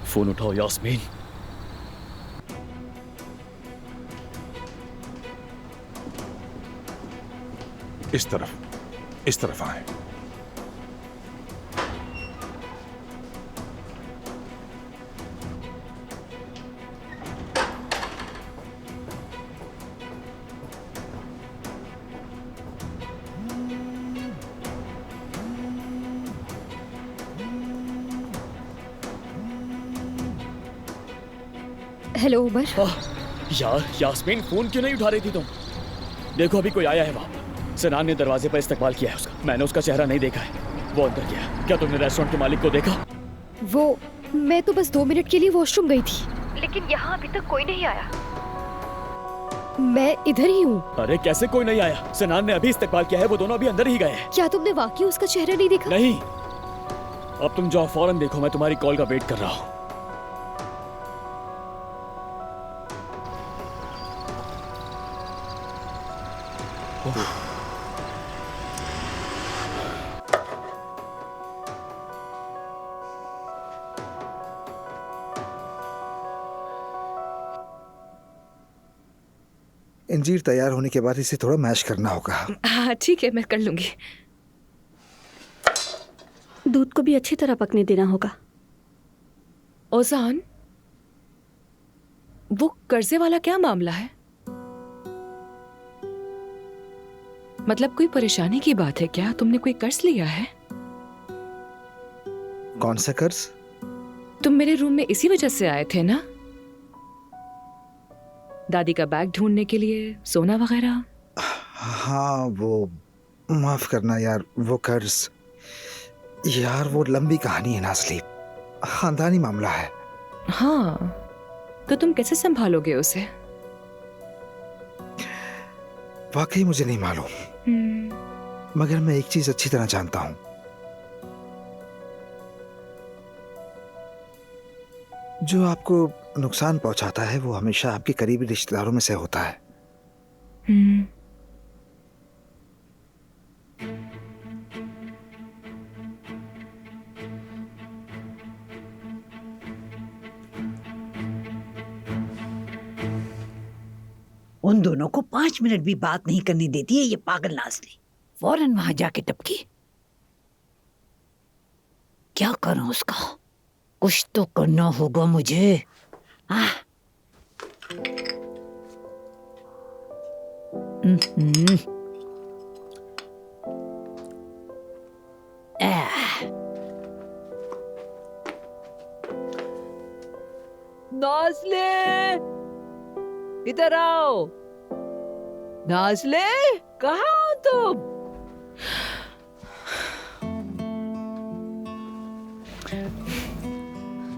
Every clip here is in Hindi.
फोन उठाओ यास्मीन। इस तरफ आए। हेलो उमर। यार यास्मीन, फोन क्यों नहीं उठा रही थी तुम? देखो अभी कोई आया है वहां। सनान ने दरवाजे पर इस्तकबाल किया है उसका। मैंने उसका चेहरा नहीं देखा है, वो अंदर गया है। क्या तुमने रेस्टोरेंट के मालिक को देखा? मैं तो बस 2 मिनट के लिए वॉशरूम गई थी, लेकिन यहाँ अभी तक कोई नहीं आया। मैं इधर ही हूँ। अरे कैसे कोई नहीं आया? सनान ने अभी इस्तकबाल किया है, वो दोनों अभी अंदर ही गए हैं। क्या तुमने वाकई उसका चेहरा नहीं देखा? नहीं। अब तुम जाओ, फौरन देखो, मैं तुम्हारी कॉल का वेट कर रहा हूँ। इंजीर तैयार होने के बाद इसे थोड़ा मैश करना होगा। हाँ ठीक है, मैं कर लूंगी। दूध को भी अच्छी तरह पकने देना होगा। ओजान, वो कर्जे वाला क्या मामला है? मतलब कोई परेशानी की बात है क्या? तुमने कोई कर्ज लिया है? कौन सा कर्ज? तुम मेरे रूम में इसी वजह से आए थे ना? दादी का बैग ढूंढने के लिए, सोना वगैरह? हाँ वो, माफ करना यार, वो कर्ज यार वो लंबी कहानी है नाज़ली, खानदानी मामला है। हाँ, तो तुम कैसे संभालोगे उसे? वाकई मुझे नहीं मालूम, मगर मैं एक चीज अच्छी तरह जानता हूं। जो आपको नुकसान पहुंचाता है वो हमेशा आपके करीबी रिश्तेदारों में से होता है। उन दोनों को 5 मिनट भी बात नहीं करने देती है ये पागल नाज़ली। फौरन वहां जाके टपकी। क्या करूं उसका? कुछ तो करना होगा मुझे। नाज़ले, इधर आओ। नाज़ले, कहाँ हो तुम?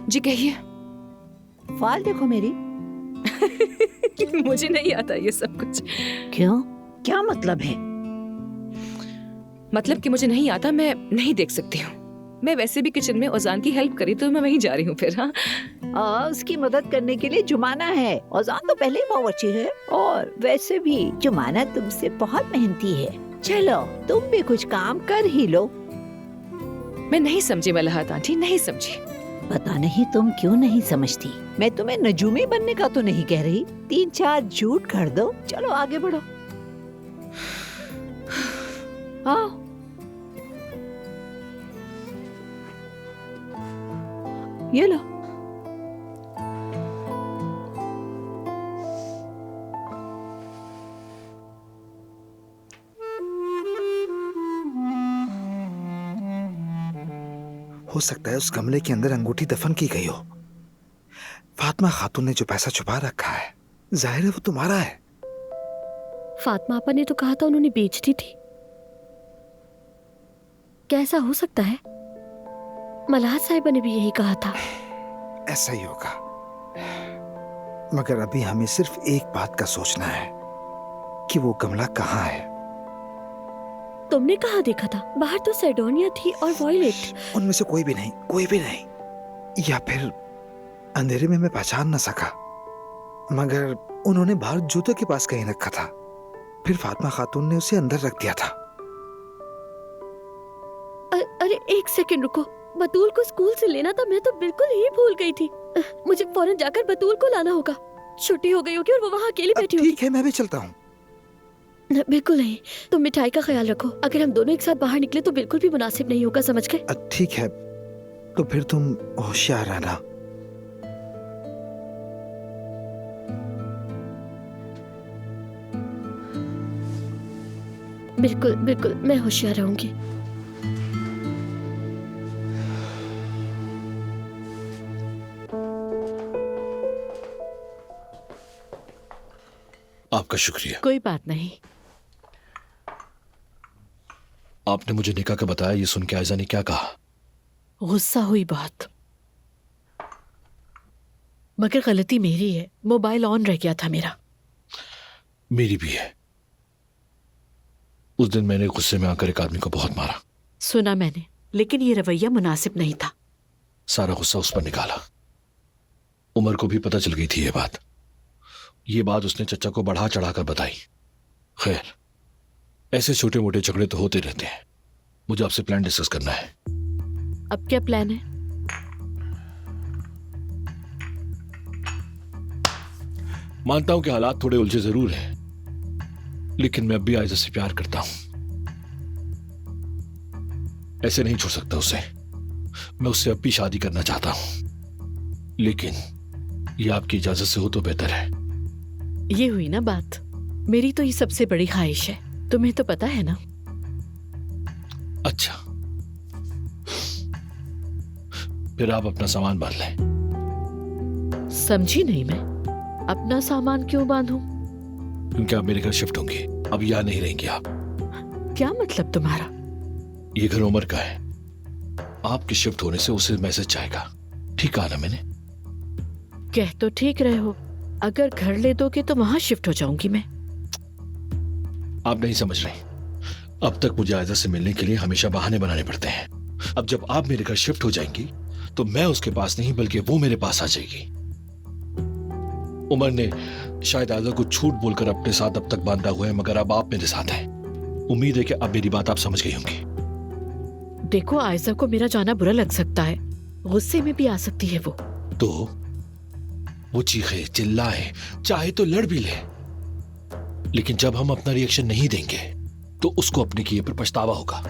जी कहिए। फाल देखो मेरी। मुझे नहीं आता ये सब कुछ। क्यों? क्या मतलब है? मतलब कि मुझे नहीं आता, मैं नहीं देख सकती हूँ। मैं वैसे भी किचन में ओजान की हेल्प करी तो मैं वहीं जा रही हूँ फिर। हाँ, उसकी मदद करने के लिए जुमाना है। ओजान तो पहले ही बहुत अच्छी है, और वैसे भी जुमाना तुमसे बहुत मेहनती है। चलो तुम भी कुछ काम कर ही लो। मैं नहीं समझी मलहत आंटी, नहीं समझी। पता नहीं तुम क्यों नहीं समझती। मैं तुम्हें नजूमी बनने का तो नहीं कह रही। 3-4 झूठ कर दो। चलो आगे बढ़ो। हाँ, ये लो। हो सकता है उस गमले के अंदर अंगूठी दफन की गई हो। फातिमा खातून ने जो पैसा छुपा रखा है, जाहिर है वो तुम्हारा है। फातिमा आपा ने तो कहा था उन्होंने बेच दी थी। क्या ऐसा हो सकता है? मलाहत साहिबा ने भी यही कहा था। ऐसा ही होगा, मगर अभी हमें सिर्फ एक बात का सोचना है कि वो गमला कहाँ है। तुमने कहाँ देखा था? बाहर तो सेडोनिया थी और वॉयलेट। उनमें से कोई भी नहीं, कोई भी नहीं। या फिर अंधेरे में मैं पहचान न सका, मगर उन्होंने बाहर जूते के पास कहीं रखा था। फिर फातिमा खातून ने उसे अंदर रख दिया था। अरे एक सेकंड रुको, बतूल को स्कूल से लेना था, मैं तो बिल्कुल ही भूल गई थी। मुझे फौरन जाकर बतूल को लाना होगा। छुट्टी हो गई होगी और वो वहाँ अकेली बैठी होगी। ठीक है, मैं भी चलता हूँ। बिल्कुल नहीं, तुम मिठाई का ख्याल रखो। अगर हम दोनों एक साथ बाहर निकले तो बिल्कुल भी मुनासिब नहीं होगा, समझ गए? ठीक है, तो फिर तुम होशियार रहना। बिल्कुल बिल्कुल, मैं होशियार रहूंगी। आपका शुक्रिया। कोई बात नहीं। आपने मुझे निकाह का बताया, ये सुन के आयजा ने क्या कहा? गुस्सा हुई बहुत, मगर गलती मेरी है, मोबाइल ऑन रह गया था मेरा। मेरी भी है। उस दिन मैंने गुस्से में आकर एक आदमी को बहुत मारा। सुना मैंने, लेकिन ये रवैया मुनासिब नहीं था। सारा गुस्सा उस पर निकाला। उमर को भी पता चल गई थी ये बात उसने चचा को बढ़ा चढ़ाकर बताई। खैर, ऐसे छोटे मोटे झगड़े तो होते रहते हैं। मुझे आपसे प्लान डिस्कस करना है। अब क्या प्लान है? मानता हूं कि हालात थोड़े उलझे जरूर हैं, लेकिन मैं अब भी आयजा से प्यार करता हूं। ऐसे नहीं छोड़ सकता उसे। मैं उससे अब भी शादी करना चाहता हूं, लेकिन ये आपकी इजाजत से हो तो बेहतर है। ये हुई ना बात। मेरी तो ये सबसे बड़ी ख्वाहिश है, तुम्हें तो पता है ना। अच्छा, फिर आप अपना सामान बांध लें। समझी नहीं मैं, अपना सामान क्यों बांधूं? क्योंकि आप मेरे घर शिफ्ट होंगे, अब यहाँ नहीं रहेंगे आप। क्या मतलब तुम्हारा? ये घर उमर का है। आपके शिफ्ट होने से उसे मैसेज जाएगा। ठीक कहा ना मैंने? कह तो ठीक रहे हो, अगर घर ले दोगे तो वहां शिफ्ट हो जाऊंगी मैं। आप नहीं समझ रहे। अब तक मुझे आयजा से मिलने के लिए हमेशा बहाने बनाने पड़ते हैं। अब जब आप मेरे घर शिफ्ट हो जाएंगी तो मैं उसके पास नहीं बल्कि वो मेरे पास आ जाएगी। उमर ने शायद आयजा को झूठ बोलकर अपने साथ अब तक बांधा हुआ है, मगर अब आप मेरे साथ हैं। उम्मीद है कि अब मेरी बात आप समझ गई होंगी। देखो, आयजा को मेरा जाना बुरा लग सकता है, गुस्से में भी आ सकती है तो वो चीखे चिल्लाए, चाहे तो लड़ भी ले, लेकिन जब हम अपना रिएक्शन नहीं देंगे तो उसको अपने किए पर पछतावा होगा।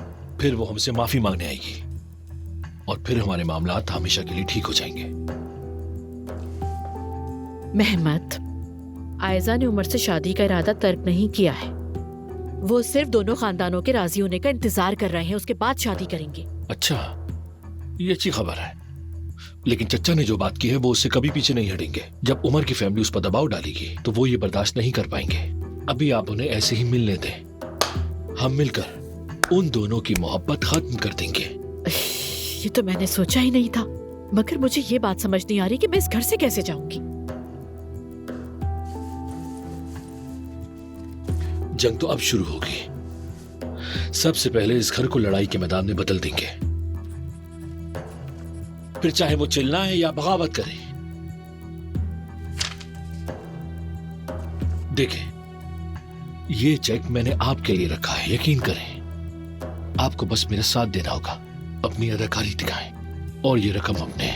फिर वो हमसे माफी मांगने आएगी और फिर हमारे मामलात हमेशा के लिए ठीक हो जाएंगे। महमद, आयजा ने उमर से शादी का इरादा तर्क नहीं किया है। वो सिर्फ दोनों खानदानों के राजी होने का इंतजार कर रहे हैं, उसके बाद शादी करेंगे। अच्छा, ये अच्छी खबर है, लेकिन चचा ने जो बात की है वो उससे कभी पीछे नहीं हटेंगे। जब उमर की फैमिली उस पर दबाव डालेगी तो वो ये बर्दाश्त नहीं कर पाएंगे। अभी आप उन्हें ऐसे ही मिलने दें, हम मिलकर उन दोनों की मोहब्बत खत्म कर देंगे। ये तो मैंने सोचा ही नहीं था, मगर मुझे ये बात समझ नहीं आ रही कि मैं इस घर से कैसे जाऊंगी। जंग तो अब शुरू होगी। सबसे पहले इस घर को लड़ाई के मैदान में बदल देंगे, फिर चाहे वो चिल्लाए या बगावत करे। देखें, ये चेक मैंने आपके लिए रखा है, यकीन करें। आपको बस मेरा साथ देना होगा, अपनी अदाकारी दिखाएं और ये रकम अपने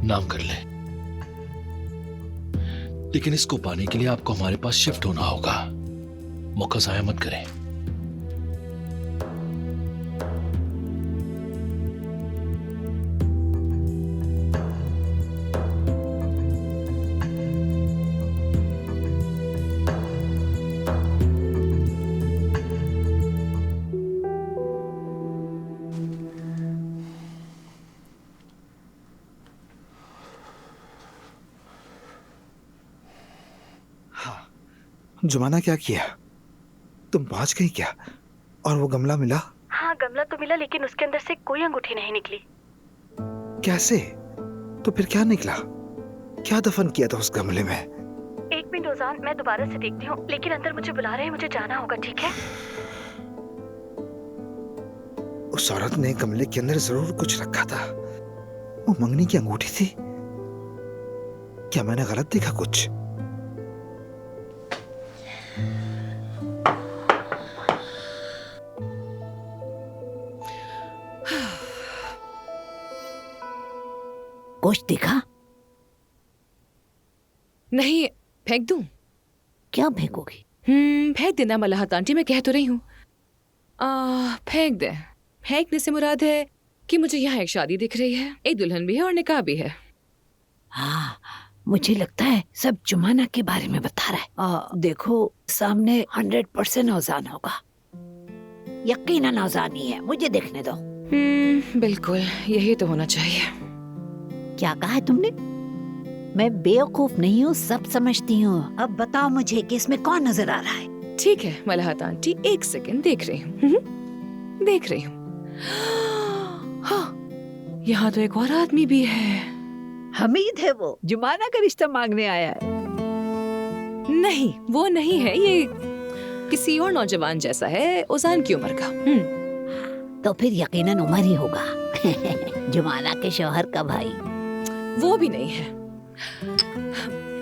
नाम कर लें। लेकिन इसको पाने के लिए आपको हमारे पास शिफ्ट होना होगा। मौका जाया मत करें। जुमाना, क्या किया? तुम पहुंच गई क्या? और वो गमला मिला? हाँ, गमला तो मिला, लेकिन उसके अंदर से कोई अंगूठी नहीं निकली। कैसे? तो फिर क्या निकला? क्या दफन किया था उस गमले में? एक मिनट ओजान, मैं दोबारा से देखती हूँ, लेकिन अंदर मुझे बुला रहे हैं, मुझे जाना होगा, ठीक है? उस औरत ने गमले के अंदर जरूर कुछ रखा था। वो मंगनी की अंगूठी थी। क्या मैंने गलत देखा कुछ? कुछ दिखा? नहीं, फेंक दूं? क्या फेंकोगी? फेंक देना मलाहत आंटी, मैं कह तो रही हूँ। फेंक दे। फेंकने से मुराद है कि मुझे यहाँ एक शादी दिख रही है, एक दुल्हन भी है और निकाह भी है। हाँ, मुझे लगता है सब जुमाना के बारे में बता रहा है। देखो, सामने 100% औजान होगा। यकीनन औजान ही है, मुझे देखने दो। बिल्कुल, यही तो होना चाहिए। क्या कहा है तुमने? मैं बेवकूफ नहीं हूँ, सब समझती हूँ। अब बताओ मुझे कि इसमें कौन नजर आ रहा है? ठीक है मलाहत आंटी, एक सेकंड, देख रही हूँ। देख रही हूँ। हाँ, यहाँ तो एक और आदमी भी है। हमीद है वो, जुमाना का रिश्ता मांगने आया है। नहीं, वो नहीं है, ये किसी और नौजवान जैसा है, ओजान की उम्र का। तो फिर यकीनन उमर ही होगा। जुमाना के शौहर का भाई। वो भी नहीं है।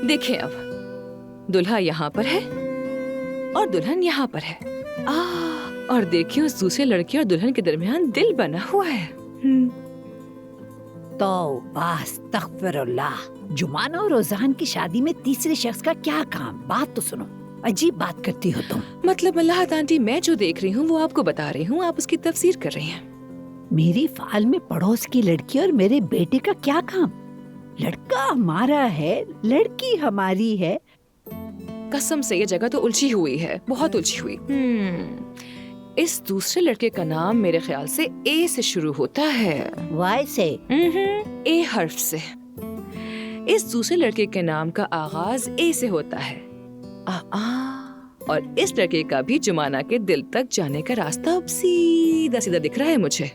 देखिए, अब दुल्हा यहाँ पर है और दुल्हन यहाँ पर है। और देखिए, उस दूसरे लड़के और दुल्हन के दरमियान दिल बना हुआ है। तौबा अस्तगफिरुल्लाह। जुमाना और रोजान की शादी में तीसरे शख्स का क्या काम? बात तो सुनो, अजीब बात करती हो तुम। मतलब मलाहत आंटी, मैं जो देख रही हूँ वो आपको बता रही हूँ, आप उसकी तफसीर कर रही हैं। मेरी फाइल में पड़ोस की लड़की और मेरे बेटे का क्या काम? लड़का हमारा है, लड़की हमारी है। कसम से ये जगह तो उलझी हुई है, बहुत उलझी हुई। इस दूसरे लड़के का नाम मेरे ख्याल से ए से शुरू होता है। वाई से? ए हर्फ से। इस दूसरे लड़के के नाम का आगाज ए से होता है। और इस लड़के का भी जुमाना के दिल तक जाने का रास्ता अब सीधा सीधा दिख रहा है मुझे।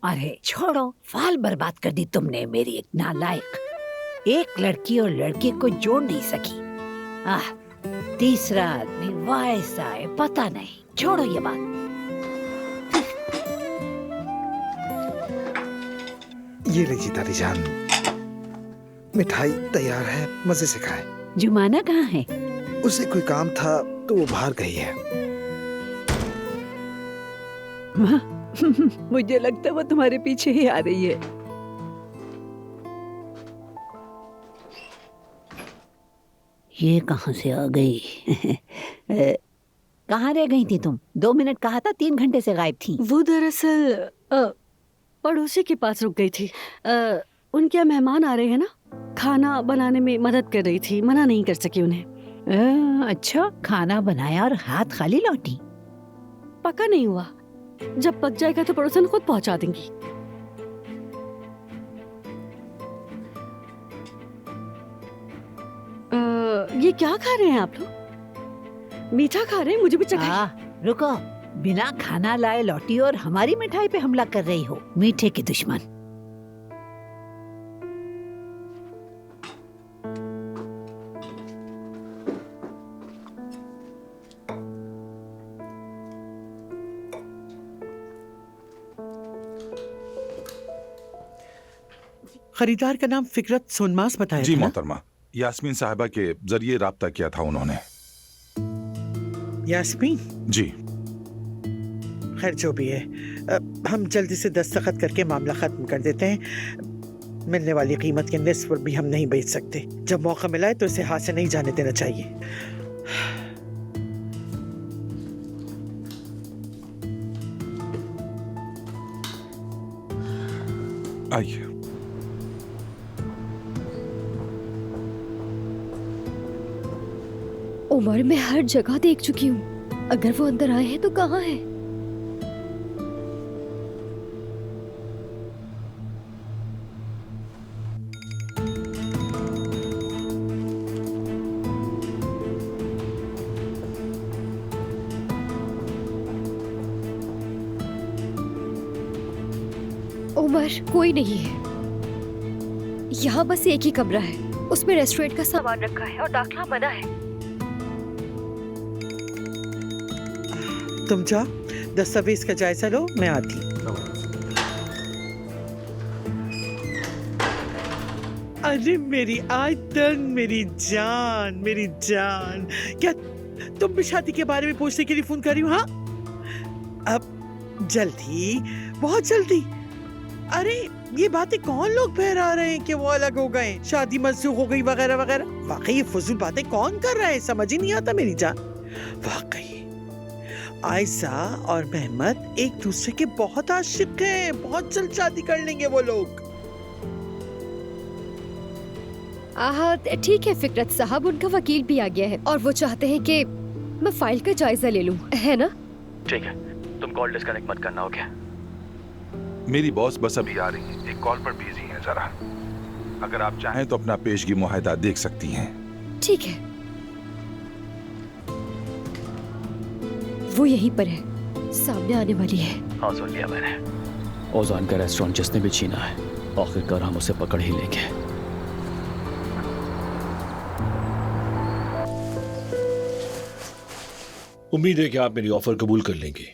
अरे छोड़ो, फाइल बर्बाद कर दी तुमने मेरी, एक नालायक। एक लड़की और लड़के को जोड़ नहीं सकी। तीसरा आदमी वायसा है, पता नहीं। छोड़ो ये बात। ये लीजिए दादी जान, मिठाई तैयार है, मजे से खाएं। जुमाना कहाँ है? उसे कोई काम था तो वो बाहर गई है। मुझे लगता है वो तुम्हारे पीछे ही आ रही है। ये कहाँ से आ गई? कहाँ रह गई थी तुम? 2 मिनट कहा था, 3 घंटे से गायब थी। वो दरअसल पड़ोसी के पास रुक गई थी। उनके यहाँ मेहमान आ रहे हैं ना, खाना बनाने में मदद कर रही थी, मना नहीं कर सकी उन्हें। अच्छा, खाना बनाया और हाथ खाली लौटी? पका नहीं हुआ, जब पक जाएगा तो पड़ोसन खुद पहुंचा देंगी। ये क्या खा रहे हैं आप लोग? मीठा खा रहे हैं? मुझे भी चखाइए। रुको, बिना खाना लाए लौटी और हमारी मिठाई पे हमला कर रही हो, मीठे की दुश्मन। खरीदार का नाम फिकरत सोनमास बताया जी था ना? मोहतरमा, यास्मीन साहिबा के जरिए राब्ता किया था उन्होंने। यास्मीन? जी। खैर जो भी है, हम जल्दी से दस्तखत करके मामला खत्म कर देते हैं। मिलने वाली कीमत के निस्फ पर भी हम नहीं बेच सकते। जब मौका मिला है तो इसे हाथ से नहीं जाने देना चाहिए। आइए। उमर मैं हर जगह देख चुकी हूँ। अगर वो अंदर आए हैं तो कहाँ है? उमर कोई नहीं है। यहाँ बस एक ही कमरा है, उसमें रेस्टोरेंट का सामान रखा है और दाखिला मना है। तुम जाओ, दस्तावेज का जायजा लो, मैं आती। अरे मेरी आयतन, मेरी जान, मेरी जान, क्या तुम भी शादी के बारे में पूछने के लिए फोन कर रही हो? हाँ, अब जल्दी, बहुत जल्दी। अरे ये बातें कौन लोग फहरा रहे हैं कि वो अलग हो गए, शादी मंसूख हो गई वगैरह वगैरह? वाकई ये फजूल बातें कौन कर रहा है, समझ ही नहीं आता मेरी जान। वाकई आयशा और मेहमद एक दूसरे के बहुत आशिक हैं, बहुत जल्द शादी कर लेंगे वो लोग। ठीक है फिकरत साहब, उनका वकील भी आ गया है और वो चाहते हैं कि मैं फाइल का जायजा ले लूं, है ना? ठीक है, तुम कॉल डिस्कनेक्ट मत करना, ओके? मेरी बॉस बस अभी आ रही है, एक कॉल पर बिजी हैं जरा। अगर आप चाहें तो अपना पेशगी मुआहदा देख सकती हैं। ठीक है, वो यहीं पर है, सामने आने वाली है। हाँ सुन लिया मैंने। ओजान का रेस्टोरेंट जिसने भी छीना है, आखिरकार हम उसे पकड़ ही लेंगे। उम्मीद है कि आप मेरी ऑफर कबूल कर लेंगे,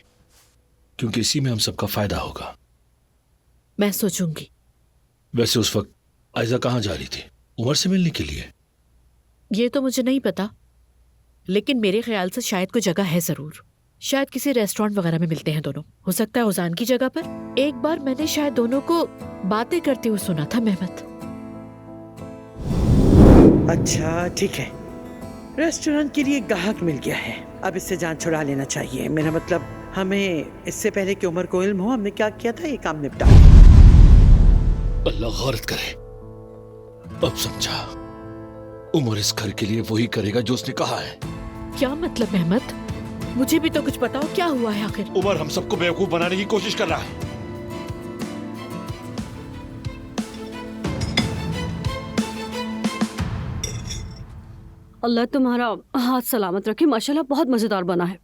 क्योंकि इसी में हम सबका फायदा होगा। मैं सोचूंगी। वैसे उस वक्त आयजा कहाँ जा रही थी? उमर से मिलने के लिए? ये तो मुझे नहीं पता, लेकिन मेरे ख्याल से शायद कोई जगह है जरूर। शायद किसी रेस्टोरेंट वगैरह में मिलते हैं दोनों। हो सकता है ओजान की जगह पर। एक बार मैंने शायद दोनों को बातें करते हुए सुना था मेहमद। अच्छा ठीक है, रेस्टोरेंट के लिए गाहक मिल गया है, अब इससे जान छुड़ा लेना चाहिए। मेरा मतलब हमें इससे पहले कि उमर को इल्म हो हमने क्या किया था, ये काम निपटा। अल्लाह गौरत करे, अब समझा। उमर इस घर के लिए वही करेगा जो उसने कहा है। क्या मतलब मेहमद? मुझे भी तो कुछ बताओ, क्या हुआ है आखिर? उमर हम सबको बेवकूफ बनाने की कोशिश कर रहा है। अल्लाह तुम्हारा हाथ सलामत रखे। माशाल्लाह बहुत मजेदार बना है।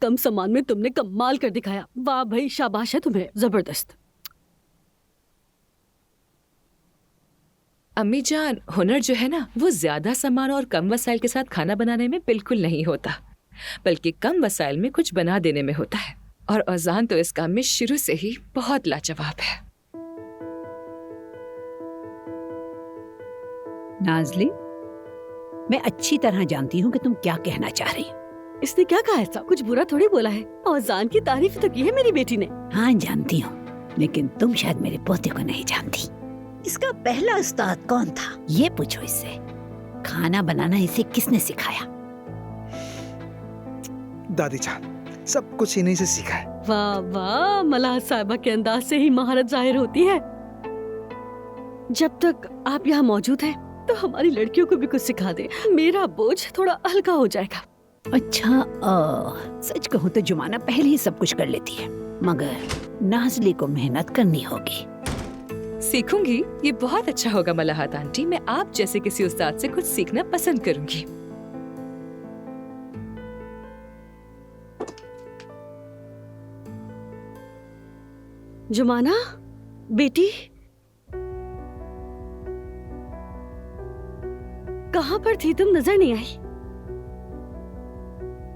कम सामान में तुमने कमाल कर दिखाया। वाह भाई, शाबाश है तुम्हें, जबरदस्त। अम्मी जान, हुनर जो है ना, वो ज्यादा सामान और कम वसाइल के साथ खाना बनाने में बिल्कुल नहीं होता, बल्कि कम वसाइल में कुछ बना देने में होता है। और ओजान तो इस काम में शुरू से ही बहुत लाजवाब है। नाज़ली, मैं अच्छी तरह जानती हूँ कि तुम क्या कहना चाह रही हो। इसने क्या कहा? ऐसा कुछ बुरा थोड़ी बोला है। औजान की तारीफ तो की है मेरी बेटी ने। हाँ जानती हूँ, लेकिन तुम शायद मेरे पोते को नहीं जानती। इसका पहला उस्ताद कौन था, ये पूछो इससे। खाना बनाना इसे किसने सिखाया? दादी जान, सब कुछ इन्हीं से सीखा है। वाह वाह, मलाह साहिबा के अंदाज से ही महारत जाहिर होती है। जब तक आप यहाँ मौजूद हैं, तो हमारी लड़कियों को भी कुछ सिखा दे, मेरा बोझ थोड़ा हल्का हो जाएगा। अच्छा, सच कहूँ तो जुमाना पहले ही सब कुछ कर लेती है, मगर नाज़ली को मेहनत करनी होगी। सीखूंगी, ये बहुत अच्छा होगा मलाहत आंटी। मैं आप जैसे किसी उस्ताद से कुछ सीखना पसंद करूंगी। जुमाना बेटी, कहाँ पर थी तुम? नजर नहीं आई।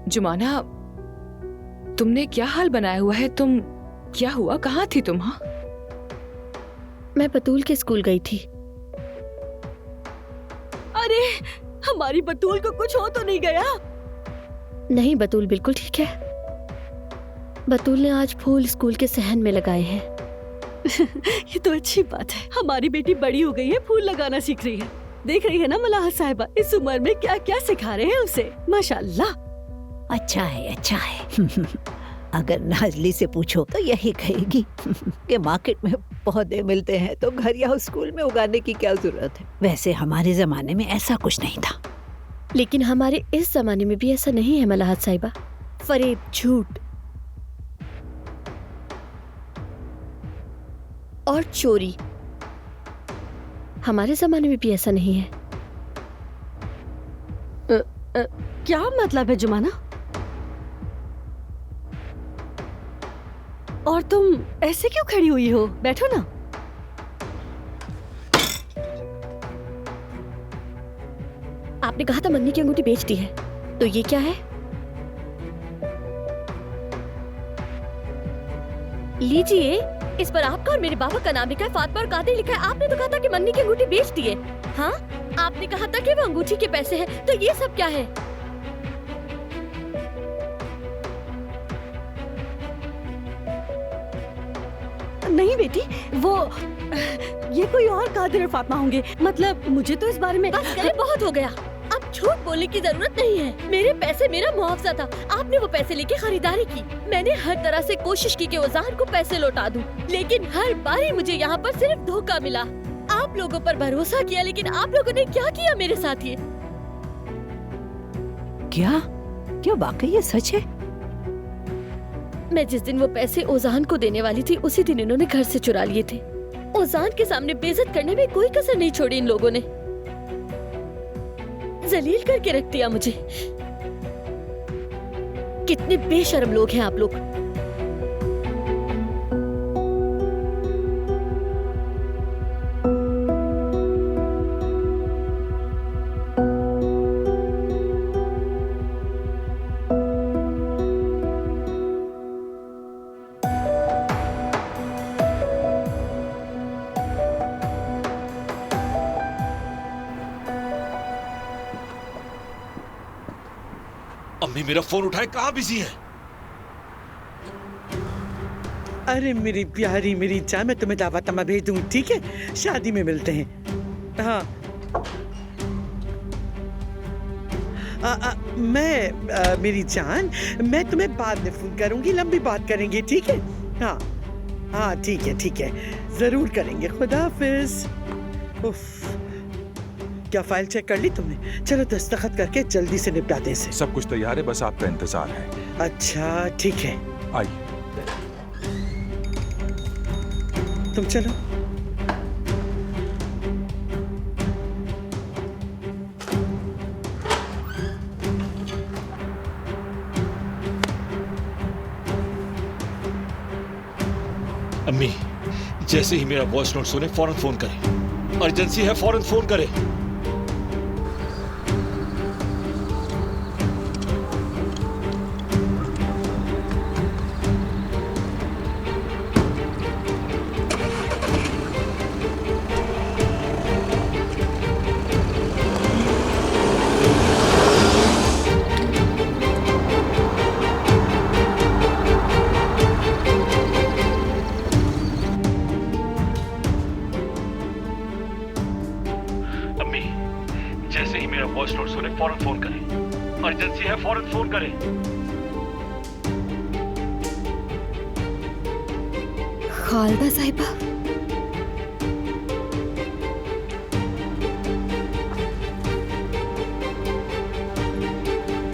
जुमाना, तुमने क्या हाल बनाया हुआ है? तुम क्या हुआ, कहाँ थी तुम? हाँ, मैं बतूल के स्कूल गई थी। अरे, हमारी बतूल को कुछ हो तो नहीं गया? नहीं, बतूल बिल्कुल ठीक है। बतूल ने आज फूल स्कूल के सहन में लगाए हैं। ये तो अच्छी बात है। हमारी बेटी बड़ी हो गई है, फूल लगाना सीख रही है। देख रही है ना मलाह साहिबा, इस उम्र में क्या क्या सिखा रहे हैं उसे, माशाल्लाह। अच्छा है, अच्छा है। अगर नाज़ली से पूछो तो यही कहेगी कि मार्केट में पौधे मिलते हैं तो घर या स्कूल में उगाने की क्या जरूरत है। वैसे हमारे जमाने में ऐसा कुछ नहीं था। लेकिन हमारे इस जमाने में भी ऐसा नहीं है मलाहत साहिबा। फरेब, झूठ और चोरी, हमारे जमाने में भी ऐसा नहीं है। क्या मतलब है जुमाना? और तुम ऐसे क्यों खड़ी हुई हो? बैठो ना। आपने कहा था मन्नी की अंगूठी बेच दी है, तो ये क्या है? लीजिए, इस पर आपका और मेरे बाबा का नाम लिखा है, फातिमा और कादिर लिखा है। आपने तो कहा था कि मन्नी की अंगूठी बेच दी है। हाँ, आपने कहा था कि वो अंगूठी के पैसे हैं, तो ये सब क्या है? नहीं बेटी, वो ये कोई और कादिर और फातिमा होंगे। मतलब मुझे तो इस बारे में बस करे, बहुत हो गया। अब झूठ बोलने की जरूरत नहीं है। मेरे पैसे मेरा मुआवजा था, आपने वो पैसे लेके खरीदारी की। मैंने हर तरह से कोशिश की कि ओजान को पैसे लौटा दूं, लेकिन हर बार ही मुझे यहाँ पर सिर्फ धोखा मिला। आप लोगों पर भरोसा किया, लेकिन आप लोगों ने क्या किया मेरे साथ ये? क्या क्या वाकई ये सच है? मैं जिस दिन वो पैसे ओजान को देने वाली थी, उसी दिन इन्होंने घर से चुरा लिए थे। ओजान के सामने बेइज्जत करने में कोई कसर नहीं छोड़ी इन लोगों ने। जलील करके रख दिया मुझे। कितने बेशर्म लोग हैं आप लोग। अम्मी मेरा फोन उठाए, कहाँ बिजी है? अरे मेरी प्यारी, मेरी जान, मैं तुम्हें दावतनामा भेज दूंगी, ठीक है? शादी में मिलते हैं। हाँ। मेरी जान, मैं तुम्हें बाद में फोन करूंगी, लंबी बात करेंगे, ठीक है? हाँ हाँ, ठीक है, ठीक है, जरूर करेंगे। खुदा हाफिज। उफ, क्या फाइल चेक कर ली तुमने? चलो दस्तखत करके जल्दी से निपटा दें इसे। सब कुछ तैयार है, बस आपका इंतजार है। अच्छा ठीक है, आइए। तुम चलो। अम्मी, जैसे ही मेरा वॉइस नोट सुने फौरन फोन करें। अर्जेंसी है, फौरन फोन करें। जैसे ही मेरा वॉइस नोट सुने फौरन फोन करें। अर्जेंसी है, फौरन फोन करें। खालदा साहिबा,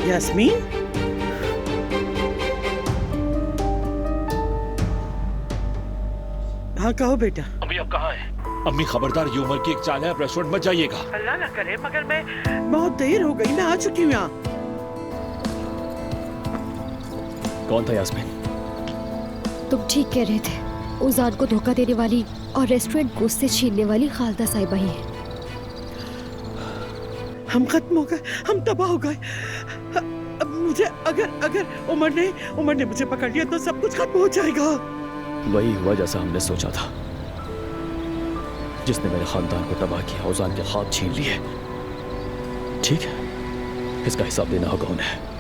यास्मीन, हाँ कहो बेटा। अम्मी अब कहाँ है? अम्मी खबरदार, ये उम्र की एक चाल है, आप रेस्टोरेंट मत जाइएगा। अल्लाह ना करे, मगर मैं बहुत देर हो गई, मैं आ चुकी हूँ यहाँ। कौन था यास्मीन? तुम ठीक कह रहे थे। ओजान को धोखा देने वाली और रेस्टोरेंट गोश्त से छीनने वाली खालदा साहिबा ही है। हम खत्म हो गए, हम तबाह हो गए। अब मुझे अगर उमर ने मुझे पकड़ लिया तो सब कुछ खत्म हो जाएगा। वही हुआ जैसा हमने सोचा था। जिसने मेरे खानदान को तबाह किया, ओजान के ख्वाब छीन लिए। ठीक है, इसका हिसाब देना होगा उन्हें।